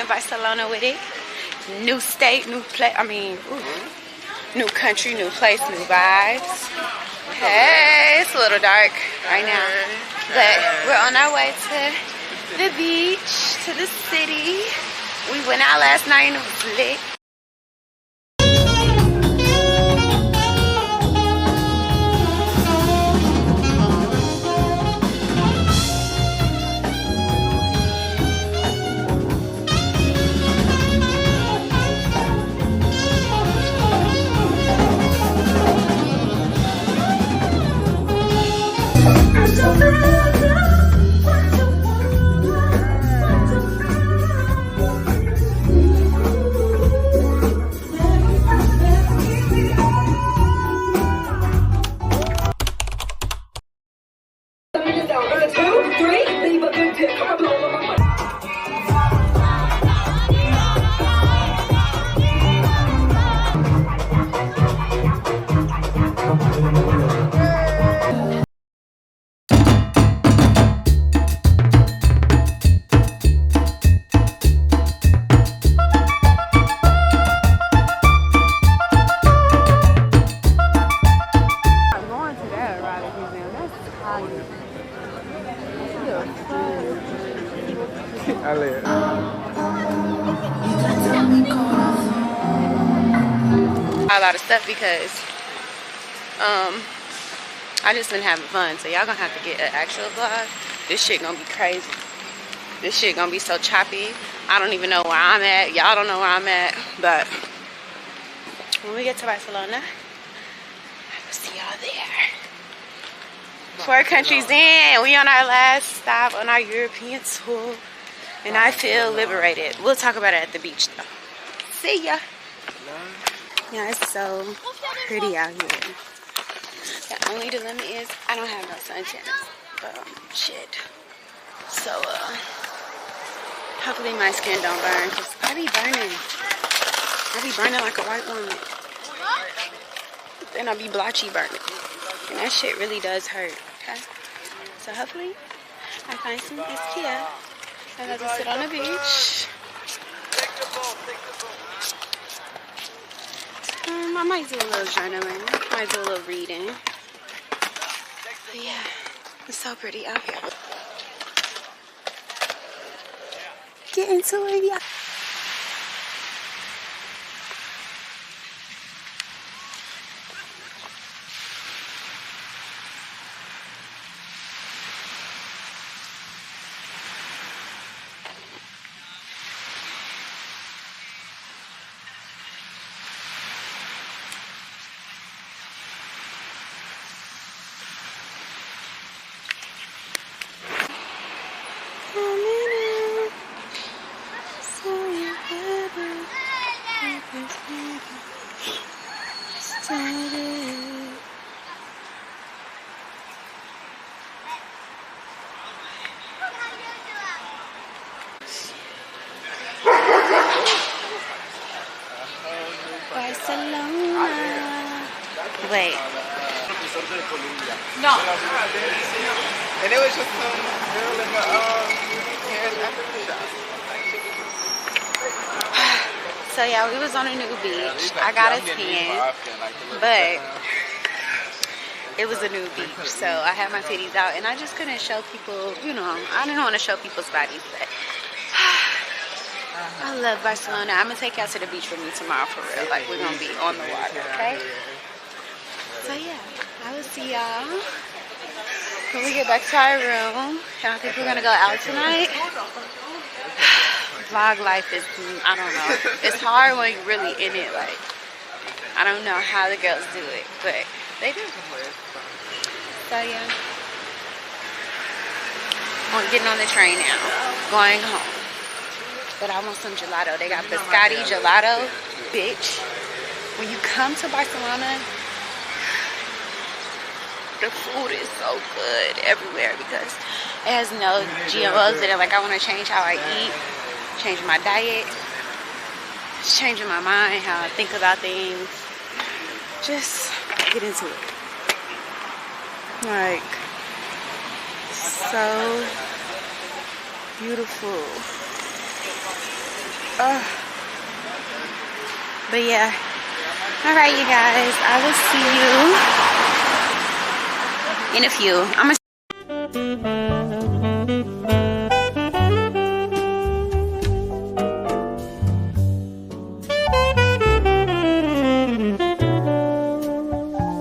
in Barcelona with it. New state, new place. I mean, new country, new place, new vibes. Hey, it's a little dark right now, but we're on our way to the beach, to the city. We went out last night and it was lit. A lot of stuff because I just been having fun, so y'all gonna have to get an actual vlog. This shit gonna be crazy. This shit gonna be so choppy. I don't even know where I'm at. Y'all don't know where I'm at, but when we get to Barcelona, I will see y'all there. 4 countries in, we on our last stop on our European tour, and I feel liberated. We'll talk about it at the beach though. See ya. Yeah, it's so pretty out here. The only dilemma is I don't have no suntan. Shit. So, hopefully my skin don't burn, because I be burning. I be burning like a white woman. Then I be blotchy burning. And that shit really does hurt, okay? So hopefully I find some SPF and I can sit on the beach. I might do a little journaling. I might do a little reading. But yeah, it's so pretty out here. Get into it, yeah. Barcelona. Wait. No. And it was just some girl in the So yeah, we was on a new beach. I got a tan, but it was a new beach, so I had my titties out, and I just couldn't show people, you know, I didn't want to show people's bodies, but I love Barcelona. I'm gonna take y'all to the beach with me tomorrow for real. Like, we're gonna be on the water, okay? So yeah, I will see y'all when we get back to our room. I think we're gonna go out tonight. Vlog life is, I don't know. It's hard when you're really in it. Like, I don't know how the girls do it, but they do. So yeah, I'm getting on the train now, going home. But I want some gelato. They got biscotti gelato, bitch. When you come to Barcelona, the food is so good everywhere because it has no GMOs in it. Like, I want to change how I eat, change my diet, just changing my mind, how I think about things. Just get into it. Like, so beautiful. But yeah. Alright, you guys. I will see you in a few.